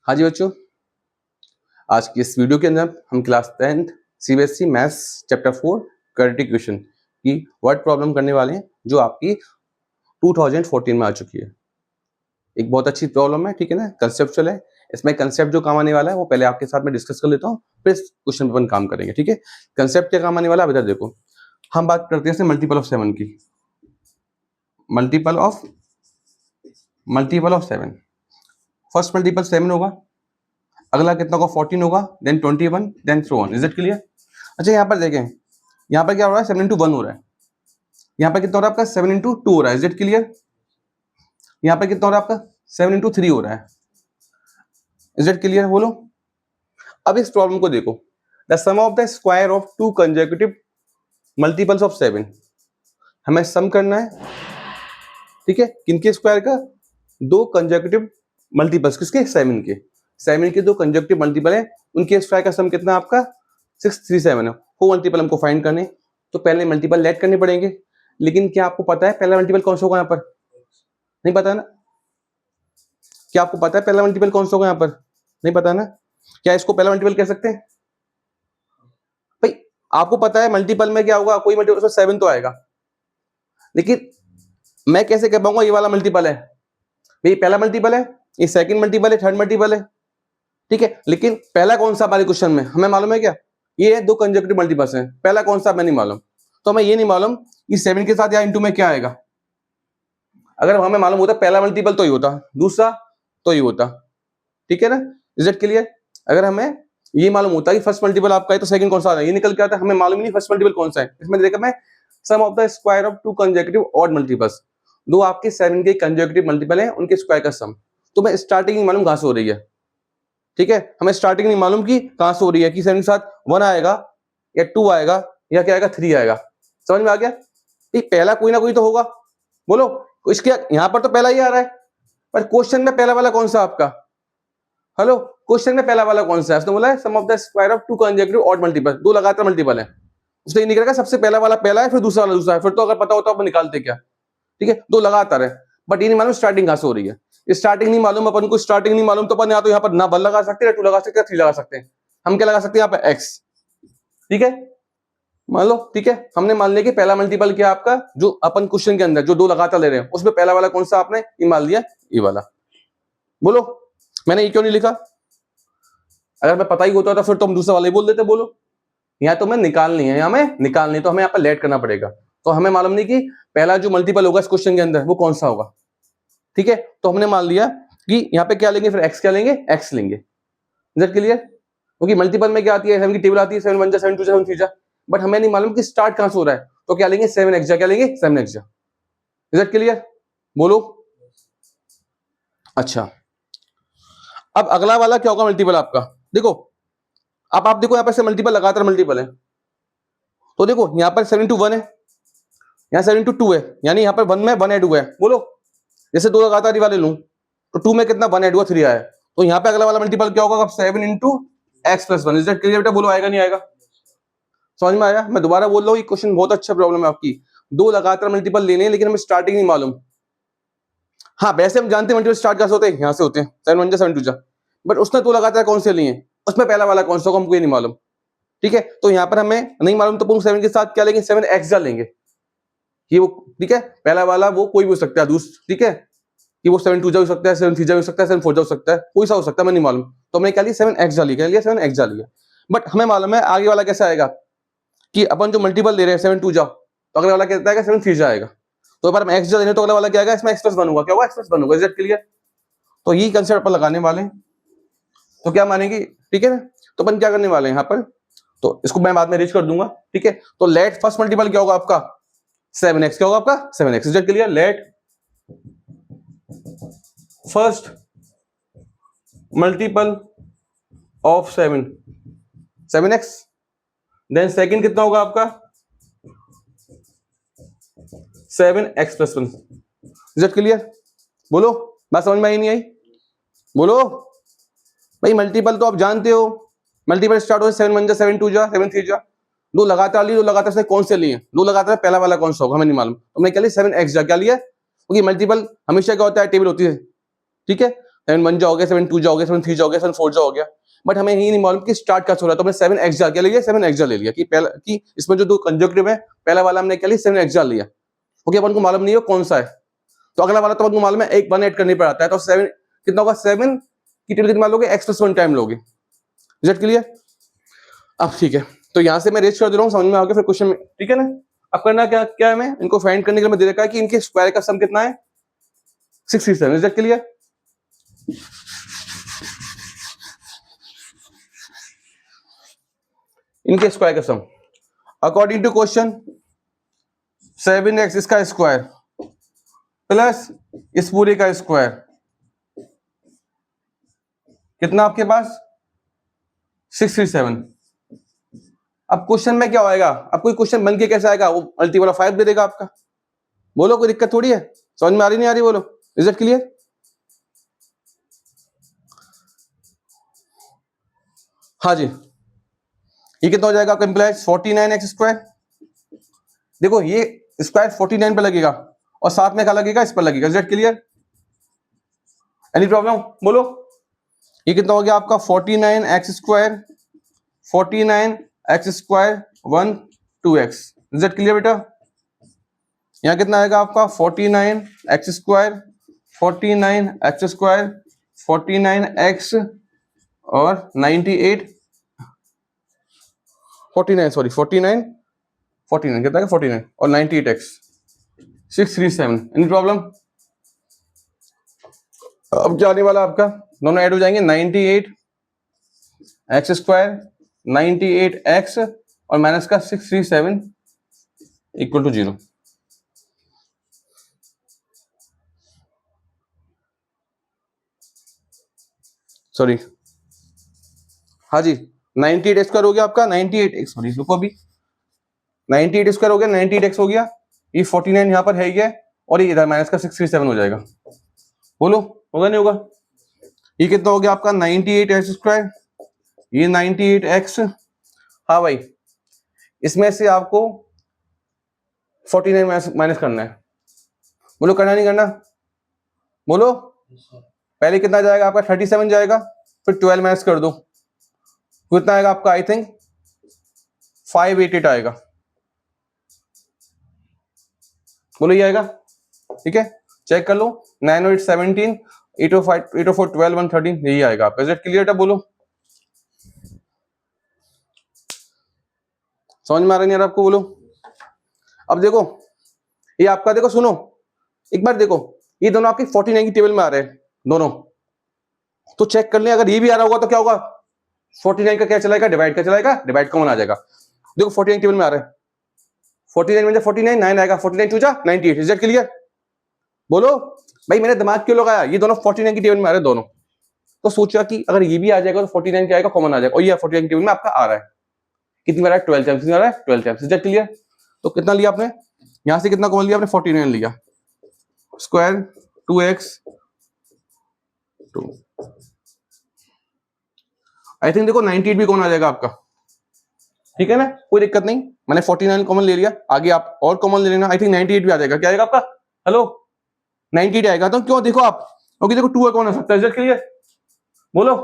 हाँ जी बच्चों, आज की इस वीडियो के अंदर हम class 10th CBSE maths chapter 4 quadratic equation की वर्ड प्रॉब्लम करने वाले हैं जो आपकी 2014 में आ चुकी है। एक बहुत अच्छी प्रॉब्लम है, ठीक है ना, कंसेप्चुअल है। इसमें कंसेप्ट जो काम आने वाला है वो पहले आपके साथ में डिस्कस कर लेता हूँ, फिर इस क्वेश्चन पर अपन काम करेंगे। ठीक है, कंसेप्ट क्या काम आने वाला है इधर देखो। हम बात करते हैं मल्टीपल ऑफ 7 की। मल्टीपल ऑफ 7, फर्स्ट मल्टीपल 7 होगा, अगला कितना होगा 14 होगा, then 21, then so on. Is it clear? अच्छा यहाँ पर देखें, यहाँ पर क्या हो रहा है 7 into 1 हो रहा है, यहाँ पर कितना हो रहा है आपका 7 into 2 हो रहा है। Is it clear? यहाँ पर कितना हो रहा है आपका 7 into 3 हो रहा है। Is it clear? बोलो। अब इस प्रॉब्लम को देखो, the sum of the square of 2 consecutive multiples of 7। हमें सम करना है, ठीक है, किनके स्क्वायर का? 2 कंसेक्यूटिव मल्टीपल्स, किसके? 7 के। 7 के 2 कंसेक्यूटिव मल्टीपल है, उनके स्क्वायर का सम कितना आपका 637 है। वो मल्टीपल हमको फाइंड करने, तो पहले मल्टीपल लेट करने पड़ेंगे। लेकिन क्या आपको पता है पहला मल्टीपल कौन सा होगा? यहाँ पर नहीं पता ना? क्या आपको पता है पहला मल्टीपल कौन सा होगा? यहाँ पर नहीं पता ना? क्या इसको पहला मल्टीपल कह सकते हैं भाई? आपको पता है मल्टीपल में क्या होगा, कोई मल्टीपल उसमें 7 तो आएगा, लेकिन मैं कैसे कह पाऊंगा ये वाला मल्टीपल है? भाई पहला मल्टीपल है, ये सेकंड मल्टीपल है, थर्ड मल्टीपल है, ठीक है, लेकिन पहला कौन सा हमारे क्वेश्चन में हमें मालूम है क्या? ये 2 कंसेक्यूटिव मल्टीपल्स हैं, पहला कौन सा हमें नहीं मालूम। तो हमें ये नहीं मालूम कि 7 के साथ या इंटू में क्या आएगा। अगर हमें मालूम होता पहला मल्टीपल तो ये होता, दूसरा तो ये होता, ठीक है ना? Is it clear? अगर हमें ये मालूम होता कि फर्स्ट मल्टीपल आपका है तो सेकंड कौन सा है, ये निकल के आता है। हमें मालूम ही नहीं फर्स्ट मल्टीपल कौन सा है। इसमें देखा मैं sum of the square of 2 consecutive odd multiples, 2 आपके 7 के कंसेक्यूटिव मल्टीपल है, उनके स्क्वायर का सम। तो मैं स्टार्टिंग नहीं मालूम कहां से हो रही है, ठीक है, हमें स्टार्टिंग नहीं मालूम कि कहां से हो रही है, कि 7 के साथ 1 आएगा या 2 आएगा या क्या आएगा 3 आएगा। समझ में आ गया? ये पहला कोई ना कोई तो होगा। बोलो, इसके यहां पर तो पहला ही आ रहा है, पर क्वेश्चन में पहला वाला कौन सा आपका? हेलो, क्वेश्चन में पहला वाला कौन सा है? उसने बोला है sum of the square of 2 consecutive odd multiple, 2 लगातार मल्टीपल है। उसने ये नहीं कहा सबसे पहला वाला पहला है फिर दूसरा वाला दूसरा है, फिर तो अगर पता होता अपन निकालते क्या, ठीक है, 2 लगातार है, बट ये नहीं मालूम स्टार्टिंग कहां से हो रही है। स्टार्टिंग नहीं मालूम अपन को, स्टार्टिंग नहीं मालूम तो अपन या तो यहाँ पर ना 1 लगा सकते हैं, 2 लगा सकते हैं, 3 लगा सकते हैं। हम क्या लगा सकते हैं यहाँ पे x, ठीक है, मान लो, ठीक है, हमने मान लिया कि पहला मल्टीपल क्या आपका, जो अपन क्वेश्चन के अंदर जो 2 लगातार ले रहे हैं उसमें पहला वाला कौन सा आपने ये मान लिया, ये वाला। बोलो, मैंने ये क्यों नहीं लिखा? अगर मैं पता ही होता था फिर तो हम दूसरा वाला ही बोल देते। बोलो, यहाँ तो हमें निकालनी है, हमें निकालनी, तो हमें यहाँ पर लेट करना पड़ेगा। तो हमें मालूम नहीं कि पहला जो मल्टीपल होगा इस क्वेश्चन के अंदर वो कौन सा होगा, ठीक है। तो हमने मान लिया कि यहाँ पे क्या लेंगे, फिर x क्या लेंगे, x लेंगे। Is it clear? क्योंकि मल्टीपल में क्या आती है, 7 की टेबल आती है, 7 1 जा 7 2 जा 7 3 जा, बट हमें नहीं मालूम कि स्टार्ट कहां से हो रहा है, तो क्या लेंगे 7x जा, क्या लेंगे 7x जा। Is it clear? बोलो। अच्छा, अब अगला वाला क्या होगा मल्टीपल आपका? देखो, अब आप देखो यहाँ पर से मल्टीपल लगातार मल्टीपल है, तो देखो यहाँ पर 7 into 1 है, यहाँ 7 into 2 है, यानी यहाँ पर 1 में 1 ऐड हुआ है। बोलो, जैसे 2 लगातार ही वाले लूं तो 2 में कितना 1 ऐड हुआ, 3 आया, तो यहाँ पे अगला वाला मल्टीपल क्या होगा, 7 into x plus 1। Is that clear बेटा? बोलो, आएगा नहीं आएगा? समझ में आया? मैं दोबारा बोल रहा हूँ, ये क्वेश्चन बहुत अच्छा प्रॉब्लम है आपकी। 2 लगातार मल्टीपल लेने हैं लेकिन हमें स्टार्टिंग नहीं मालूम। हाँ, वैसे हम जानते हैं मल्टीपल स्टार्ट कैसे होते हैं, यहाँ से होते हैं, 7 1 जा 7 2 जा, बट उसने 2 लगातार कौन से लिए, उसमें पहला वाला कौन सा होगा हमको ये नहीं मालूम, ठीक है। तो यहाँ पर हमें नहीं मालूम, तो 7 के साथ क्या लेंगे, 7x जा लेंगे, ये वो, ठीक है, पहला वाला वो कोई भी हो सकता है, दूसरा, ठीक है, कि वो 7 2 जा हो सकता है, 7 3 जा हो सकता है, 7 4 जा हो सकता है, कोई सा हो सकता है, मैं नहीं मालूम। तो हमने क्या लिया 7x जा लिया, 7x जा लिया, बट हमें मालूम है आगे वाला कैसे आएगा, कि अपन जो मल्टीपल ले रहे हैं 7 2 जा, तो अगला वाला कहता है 7 3 जा आएगा, तो अगर हम x जा लेने तो अगला वाला क्या आएगा, इसमें x + 1 होगा, क्या होगा, x + 1 होगा। Is that clear? तो यही कंसेप्ट अपन लगाने वाले हैं, तो क्या मानेगी, ठीक है ना। तो अपन क्या करने वाले हैं यहाँ पर, तो इसको मैं बाद में रीच कर दूंगा, ठीक है। तो लेट फर्स्ट मल्टीपल क्या होगा आपका 7x, क्या होगा आपका 7x। Is that clear? Let first multiple of 7x, then second कितना होगा आपका 7x + 1। Is that clear? बोलो, बात समझ में आई नहीं आई? बोलो भाई, मल्टीपल तो आप जानते हो, मल्टीपल स्टार्ट हो 7 1 जा 7 2 जा 7 3 जा, 2 लगातार ली, 2 लगातार से कौन से लिए, 2 लगातार पहला वाला कौन सा होगा हमें नहीं मालूम, तुमने क्या लिया 7x जा, क्या लिया, क्योंकि मल्टीपल हमेशा क्या होता है, टेबल होती है, ठीक है। 7 1 जा हो गया, 7 2 जा हो गया, 7 3 जा हो गया, 7 4 जा हो गया, बट हमें यही नहीं मालूम कि स्टार्ट कैसे हो रहा है। तो हमने 7 एक्स जा क्या ले लिया, 7 एक्स जा ले लिया कि पहला कि इसमें जो दो कंजक्टिव है, पहला वाला हमने क्या लिया 7 एक्स जा लिया। ओके, अपन को मालूम नहीं है कौन सा है, तो अगला वाला तो अपन को मालूम है एक 1 ऐड करनी पड़ता है, तो 7 कितना होगा, 7 की टेबल कितना लोगे, x + 1 टाइम लोगे। Is it clear? अब ठीक है, तो यहां से मैं रेज कर दे रहा हूं, समझ में आ गया फिर क्वेश्चन में, ठीक है ना। अब करना क्या क्या है, मैं इनको फाइंड करने के लिए मैं दे रखा है कि इनके स्क्वायर का सम कितना है, 67। Is it clear? इनके स्क्वायर का सम अकॉर्डिंग टू क्वेश्चन 7x इसका स्क्वायर प्लस इस पूरे का स्क्वायर कितना आपके पास 637। अब क्वेश्चन में क्या होएगा, अब कोई क्वेश्चन बन के कैसे आएगा, वो मल्टी वाला 5 दे देगा आपका। बोलो कोई दिक्कत थोड़ी है, समझ में आ रही नहीं आ रही, बोलो। Is it clear? हाँ जी, ये कितना हो जाएगा आपका एम्प्लॉयज 49x²। देखो ये स्क्वायर 49 पे लगेगा और साथ में क्या लगेगा, इस पर लगेगा। Is it clear? Any problem बोलो। ये कितना हो गया आपका 49x², 49x² 1 2x। Is it clear बेटा? यहां कितना आएगा आपका 49x², 49x², 49x और 98 49 सॉरी 49 49 कितना है 49 और 98x 637। Any problem? अब क्या आने वाला आपका, दोनों ऐड हो जाएंगे 98x², 98x और माइनस का 637 इक्वल टू 0। सॉरी, हाँ जी 98x² हो गया आपका 98x, सॉरी रुको अभी, 98x² हो गया, 98x हो गया, ये 49 यहाँ पर है ही है और ये इधर माइनस का 637 हो जाएगा। बोलो होगा नहीं होगा? ये कितना हो गया आपका 98x², ये 98x। हाँ भाई, इसमें से आपको 49 माइनस करना है। बोलो करना नहीं करना, बोलो। पहले कितना जाएगा आपका 37 जाएगा, फिर 12 माइनस कर दो, कितना आएगा आपका, आई थिंक 588 आएगा। बोलो ये आएगा, ठीक है चेक कर लो। 9 और 8 17, 805 804 12 113 यही आएगा आपका। Is it clear? बोलो समझ में आ रहा नहीं यार आपको, बोलो। अब देखो ये आपका, देखो सुनो एक बार, देखो ये दोनों आपके 49 की टेबल में आ रहे हैं दोनों, तो चेक कर लें अगर ये भी आ रहा होगा तो क्या होगा, 49 का क्या चलाएगा, डिवाइड का चलाएगा, डिवाइड कॉमन आ जाएगा। देखो 49 टेबल में आ रहा है, 49 में 49 9 आएगा, 49 2 जा 98। Is it clear? बोलो भाई, मैंने दिमाग क्यों लगाया, ये दोनों 49 की टेबल में आ रहे हैं दोनों, तो सोचा कि अगर ये भी आ जाएगा तो 49 क्या आएगा, कॉमन आ जाएगा, और ये 49 की टेबल में आपका आ रहा है, कितनी बार 12 टाइम्स आ रहा है, 12 टाइम्स। Is it clear? तो कितना लिया आपने, यहां से कितना कॉमन लिया आपने, 49 लिया, स्क्वायर 2x 2। आई थिंक देखो 98 भी कौन आ जाएगा आपका, ठीक है ना, कोई दिक्कत नहीं, मैंने 49 कॉमन ले लिया, आगे आप और कॉमन ले लेना। आई थिंक 98 भी आ जाएगा, क्या आएगा आपका, हेलो 98 आएगा। तो क्यों, देखो आप, क्योंकि देखो 2 कौन आ सकता है, इज इट क्लियर? बोलो,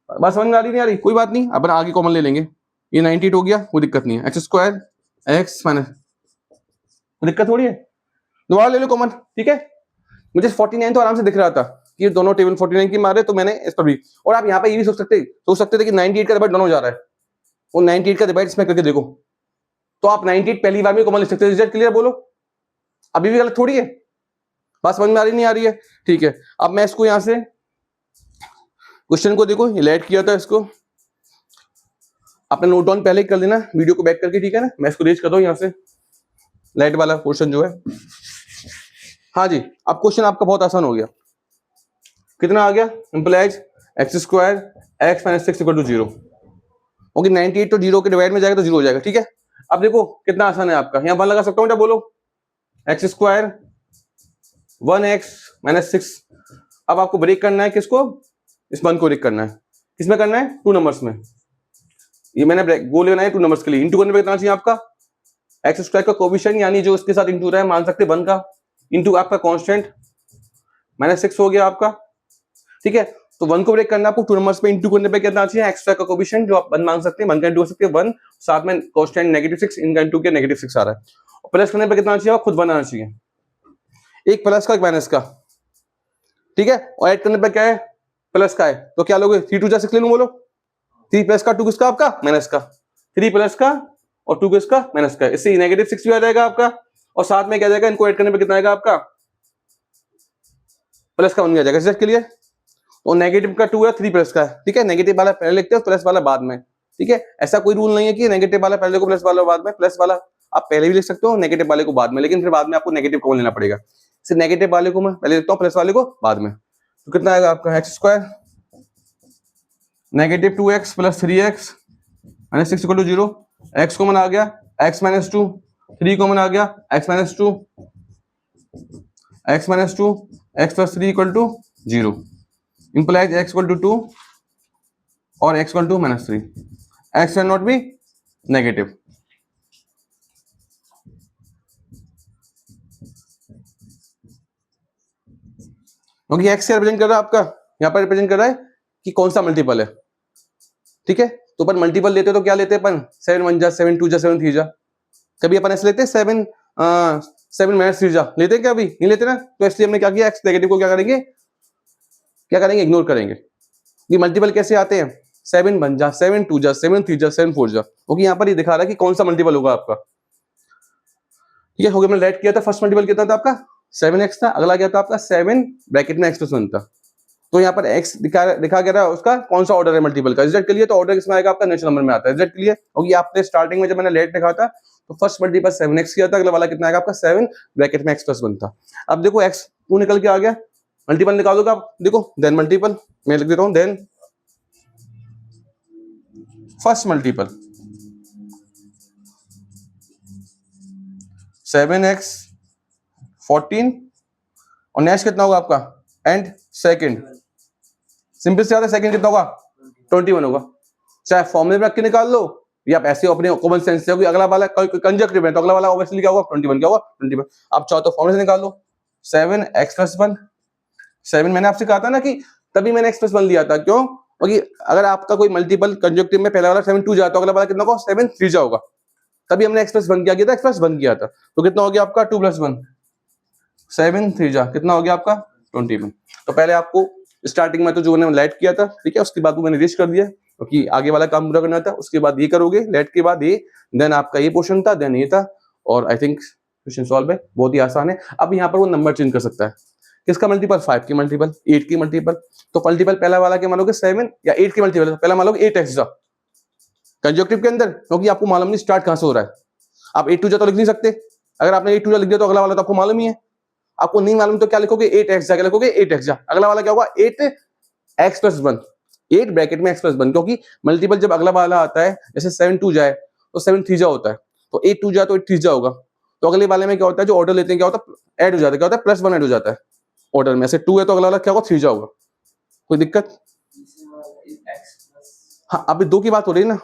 बस समझ में आ रही नहीं आ रही, कोई बात नहीं, अपन आगे कॉमन ले लेंगे। ये 98 हो गया, कोई दिक्कत नहीं है, x² x माइनस, दिक्कत थोड़ी है, दोबारा ले लो कॉमन, ठीक है। मुझे 49 तो आराम से दिख रहा था कि दोनों टेबल 49 की मारे, तो मैंने इस पर भी, और आप यहाँ पे ये भी सोच सकते थे कि 98 का डिवाइड दोनों जा रहा है, वो 98 का डिवाइड इसमें करके देखो, तो आप 98 पहली बार में कॉमन लिख सकते हैं। Result clear? बोलो अभी भी गलत थोड़ी है, बात समझ में आ रही नहीं आ रही है, ठीक है। अब मैं इसको यहां से क्वेश्चन को देखो, ये लेट किया था, इसको आपने नोट डाउन पहले ही कर लेना वीडियो को बैक करके, ठीक है ना। मैं इसको रेज कर दूं यहां से, लाइट वाला पोर्शन जो है। हाँ जी, अब क्वेश्चन आपका बहुत आसान हो गया, कितना आ गया, implies x² x minus 6 equal to 0। Okay 98 तो 0 के डिवाइड में जाएगा तो 0 हो जाएगा, ठीक है। अब देखो कितना आसान है आपका, यहाँ 1 लगा सकता हूँ, बोलो x² 1x माइनस 6। अब आपको ब्रेक करना है किसको, इस 1 को ब्रेक करना है, किसमें करना है, 2 नंबर्स में। ये मैंने गोल लेना है 2 नंबर्स के लिए, इंटू करने पे कितना चाहिए आपका, x² का कोएफिशिएंट यानी जो उसके साथ इंटू रहा है, मान सकते 1 का, इंटू आपका कांस्टेंट माइनस 6 हो गया आपका, ठीक है, तो 1 को ब्रेक करना आपको 2 नंबर्स पे इंटू करने पे कितना चाहिए एक्स्ट्रा का कोएफिशिएंट जो आप 1 मांग सकते हैं, 1 का इंटू हो सकते हैं 1, साथ में कांस्टेंट -6 इनका इंटू के -6 आ रहा है, और प्लस करने पे कितना चाहिए खुद बनाना चाहिए, एक प्लस का एक माइनस का, ठीक है, और ऐड करने पे क्या है प्लस का है, तो क्या लोगे 3 2 जा 6 ले लूं, बोलो 3 प्लस का 2 किसका आपका माइनस का, 3 प्लस का और 2 किसका माइनस का, इससे -6 भी आ जाएगा आपका, और साथ में क्या जाएगा इनको ऐड करने पे कितना आएगा आपका प्लस का 1 भी आ जाएगा, इसके लिए और नेगेटिव का 2 है 3 प्लस का है, ठीक है, नेगेटिव वाला पहले लिखते हो प्लस वाला बाद में, ठीक है, ऐसा कोई रूल नहीं है कि नेगेटिव वाला पहले को प्लस वाला बाद में, प्लस वाला आप पहले भी लिख सकते हो नेगेटिव वाले को बाद में, लेकिन फिर बाद में आपको नेगेटिव कॉमन लेना पड़ेगा, सिर्फ नेगेटिव वाले को मैं पहले लिखता हूँ प्लस वाले को बाद में, तो कितना आएगा आपका x square negative 2x plus 3x minus 6 equal to 0, x common आ गया x माइनस 2, 3 कॉमन आ गया x minus 2, x minus 2, x plus 3 equal to 0, implies x equal to 2 और x equal to -3, x can not be negative, क्योंकि x क्या represent कर रहा है आपका, यहाँ पर रिप्रेजेंट कर रहा है कि कौन सा मल्टीपल है, ठीक है, तो अपन मल्टीपल लेते तो क्या लेते हैं अपन 7 1 जा 7 2 जा 7 3 जा, कभी अपन ऐसे लेते हैं 7 -3 जा लेते हैं क्या, अभी नहीं लेते ना, तो इसलिए हमने क्या किया x नेगेटिव को क्या करेंगे इग्नोर करेंगे, ये मल्टीपल कैसे आते हैं 7 1 जा 7 2 जा 7 3 जा 7 4 जा, क्योंकि यहाँ पर ये दिखा रहा है कि कौन सा मल्टीपल होगा आपका, ठीक है, हो गया, मैंने राइट किया था, फर्स्ट मल्टीपल कितना था आपका 7x था, अगला क्या था आपका 7 ब्रैकेट में x प्लस 1 था, तो यहाँ पर x दिखा गया था उसका कौन सा ऑर्डर है मल्टीपल का, रिजल्ट के लिए तो ऑर्डर किसमें आएगा आपका नेचुरल नंबर में आता है, रिजल्ट के लिए, क्योंकि आपने स्टार्टिंग में जब मैंने लेट लिखा था तो फर्स्ट मल्टीपल 7x किया था, अगला वाला कितना आएगा आपका 7 ब्रैकेट में x प्लस 1 था, अब देखो x 2 निकल के आ गया, मल्टीपल निकालोगे आप, देखो देन मल्टीपल मैं लिख देता हूँ, देन फर्स्ट मल्टीपल 7x 14 और नेक्स्ट कितना होगा आपका एंड सेकंड, सिंपल से ज्यादा सेकंड कितना होगा 21 होगा, चाहे फॉर्मूले में रख के निकाल लो या आप ऐसे अपने कॉमन सेंस से, अगला वाला कंजक्टिव है तो अगला वाला ऑब्वियसली क्या होगा 21, क्या होगा 21, आप चाहो तो फॉर्मूले से निकाल लो 7x प्लस 1, 7 मैंने आपसे कहा था ना कि तभी मैंने x प्लस 1 लिया था, क्यों, क्योंकि अगर आपका कोई मल्टीपल कंजक्टिव में पहला वाला 7 2 जाता, अगला वाला कितना होगा 7 3 जा होगा, तभी हमने x प्लस 1 किया था, x प्लस 1 किया था, तो कितना हो गया आपका 2 प्लस 1 7 3 जा कितना हो गया आपका 21, तो पहले आपको स्टार्टिंग में तो जो मैंने लेट किया था, ठीक है, उसके बाद को मैंने रिच कर दिया क्योंकि आगे वाला काम पूरा करना था, उसके बाद ये करोगे लेट के बाद ये, देन आपका ये पोर्शन था, देन ये था, और आई थिंक क्वेश्चन सॉल्व है, बहुत ही आसान है। अब यहाँ पर वो नंबर चेंज कर सकता है, किसका मल्टीपल 5 की मल्टीपल 8 की मल्टीपल, तो मल्टीपल पहला वाला क्या मानोगे 7 या 8 की मल्टीपल पहला मानोगे 8x जा कंजक्टिव के अंदर, क्योंकि आपको मालूम नहीं स्टार्ट कहां से हो रहा है, आप 8 2 जा तो लिख नहीं सकते, अगर आपने 8 2 जा लिख दिया तो अगला वाला तो आपको मालूम ही है, आपको नहीं मालूम तो क्या लिखोगे 8x जा, क्या लिखोगे 8x जा, अगला वाला क्या होगा 8x प्लस 1, 8 ब्रैकेट में x प्लस 1, क्योंकि मल्टीपल जब अगला वाला आता है जैसे 7 2 जाए तो 7 3 जा होता है, तो 8 2 जा तो 8 3 जा होगा, तो अगले वाले में क्या होता है जो ऑर्डर लेते हैं क्या होता है ऐड हो जाता है, क्या होता है प्लस 1 ऐड हो जाता है ऑर्डर में, ऐसे 2 है तो अगला वाला क्या होगा 3 जा होगा, कोई दिक्कत, हाँ अभी 2 की बात हो रही है ना,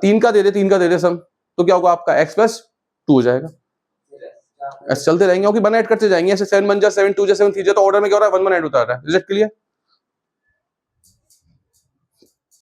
3 का दे दे सम, तो क्या होगा आपका x प्लस 2 हो जाएगा, ऐसे चलते रहेंगे क्योंकि 1 ऐड करते जाएंगे, ऐसे 7 1 जा 7 2 जा 7 3 जा, तो ऑर्डर में क्या हो रहा है 1 1 ऐड होता रहा है, रिजल्ट क्लियर।